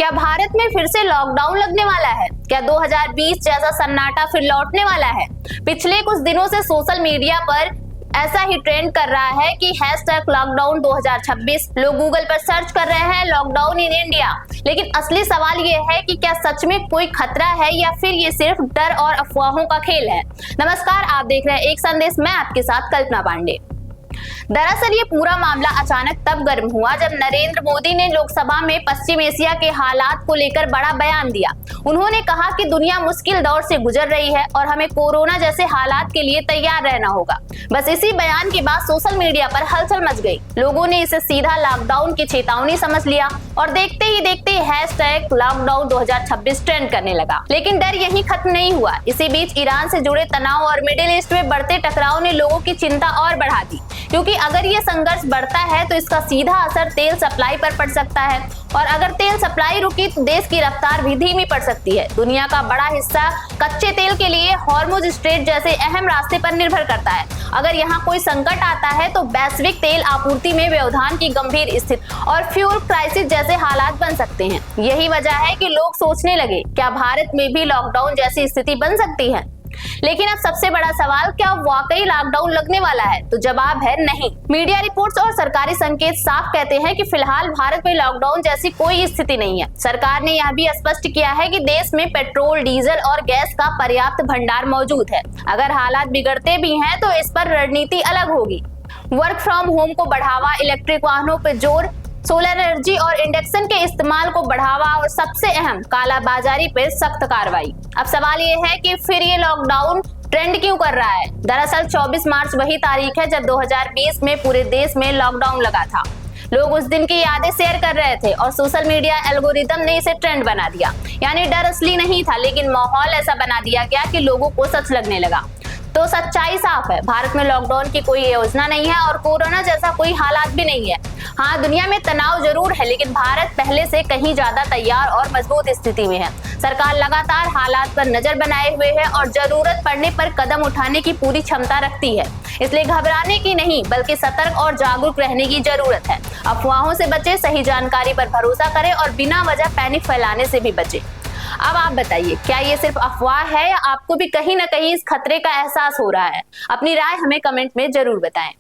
क्या भारत में फिर से लॉकडाउन लगने वाला है? क्या 2020 जैसा सन्नाटा फिर लौटने वाला है? पिछले कुछ दिनों से सोशल मीडिया पर ऐसा ही ट्रेंड कर रहा है कि #लॉकडाउन 2026। लोग गूगल पर सर्च कर रहे हैं लॉकडाउन इन इंडिया। लेकिन असली सवाल ये है कि क्या सच में कोई खतरा है या फिर ये सिर्फ डर और अफवाहों का खेल है। नमस्कार, आप देख रहे हैं एक संदेश, मैं आपके साथ कल्पना पांडे। दरअसल ये पूरा मामला अचानक तब गर्म हुआ जब नरेंद्र मोदी ने लोकसभा में पश्चिम एशिया के हालात को लेकर बड़ा बयान दिया। उन्होंने कहा कि दुनिया मुश्किल दौर से गुजर रही है और हमें कोरोना जैसे हालात के लिए तैयार रहना होगा। बस इसी बयान के बाद सोशल मीडिया पर हलचल मच गई। लोगों ने इसे सीधा लॉकडाउन की चेतावनी समझ लिया और देखते ही लॉकडाउन 2026 ट्रेंड करने लगा। लेकिन डर यहीं खत्म नहीं हुआ। इसी बीच ईरान से जुड़े तनाव और मिडिल ईस्ट में बढ़ते टकराव ने लोगों की चिंता और बढ़ा दी, क्योंकि अगर ये संघर्ष बढ़ता है तो इसका सीधा असर तेल सप्लाई पर पड़ सकता है और अगर तेल सप्लाई रुकी तो देश की रफ्तार भी धीमी पड़ सकती है। दुनिया का बड़ा हिस्सा कच्चे तेल के लिए हॉर्मुज स्ट्रेट जैसे अहम रास्ते पर निर्भर करता है। अगर यहाँ कोई संकट आता है तो वैश्विक तेल आपूर्ति में व्यवधान की गंभीर स्थिति और फ्यूल क्राइसिस जैसे हालात बन सकते हैं। यही वजह है कि लोग सोचने लगे, क्या भारत में भी लॉकडाउन जैसी स्थिति बन सकती है। लेकिन अब सबसे बड़ा सवाल, क्या वाकई लॉकडाउन लगने वाला है? तो जवाब है नहीं। मीडिया रिपोर्ट्स और सरकारी संकेत साफ कहते हैं कि फिलहाल भारत में लॉकडाउन जैसी कोई स्थिति नहीं है। सरकार ने यह भी स्पष्ट किया है कि देश में पेट्रोल, डीजल और गैस का पर्याप्त भंडार मौजूद है। अगर हालात बिगड़ते भी हैं तो इस पर रणनीति अलग होगी। वर्क फ्रॉम होम को बढ़ावा, इलेक्ट्रिक वाहनों पर जोर, सोलर एनर्जी और इंडक्शन के इस्तेमाल को बढ़ावा और सबसे अहम कालाबाजारी पर सख्त कार्रवाई। अब सवाल ये है कि फिर ये लॉकडाउन ट्रेंड क्यों कर रहा है। दरअसल 24 मार्च वही तारीख है जब 2020 में पूरे देश में लॉकडाउन लगा था। लोग उस दिन की यादें शेयर कर रहे थे और सोशल मीडिया एल्गोरिदम ने इसे ट्रेंड बना दिया। यानी डर असली नहीं था, लेकिन माहौल ऐसा बना दिया गया कि लोगों को सच लगने लगा। तो सच्चाई साफ है, भारत में लॉकडाउन की कोई योजना नहीं है और कोरोना जैसा कोई हालात भी नहीं है। हाँ, दुनिया में तनाव जरूर है, लेकिन भारत पहले से कहीं ज्यादा तैयार और मजबूत स्थिति में है। सरकार लगातार हालात पर नजर बनाए हुए है और जरूरत पड़ने पर कदम उठाने की पूरी क्षमता रखती है। इसलिए घबराने की नहीं, बल्कि सतर्क और जागरूक रहने की जरूरत है। अफवाहों से बचे, सही जानकारी पर भरोसा करें और बिना वजह पैनिक फैलाने से भी बचे। अब आप बताइए, क्या ये सिर्फ अफवाह है या आपको भी कहीं ना कहीं इस खतरे का एहसास हो रहा है? अपनी राय हमें कमेंट में जरूर बताएं।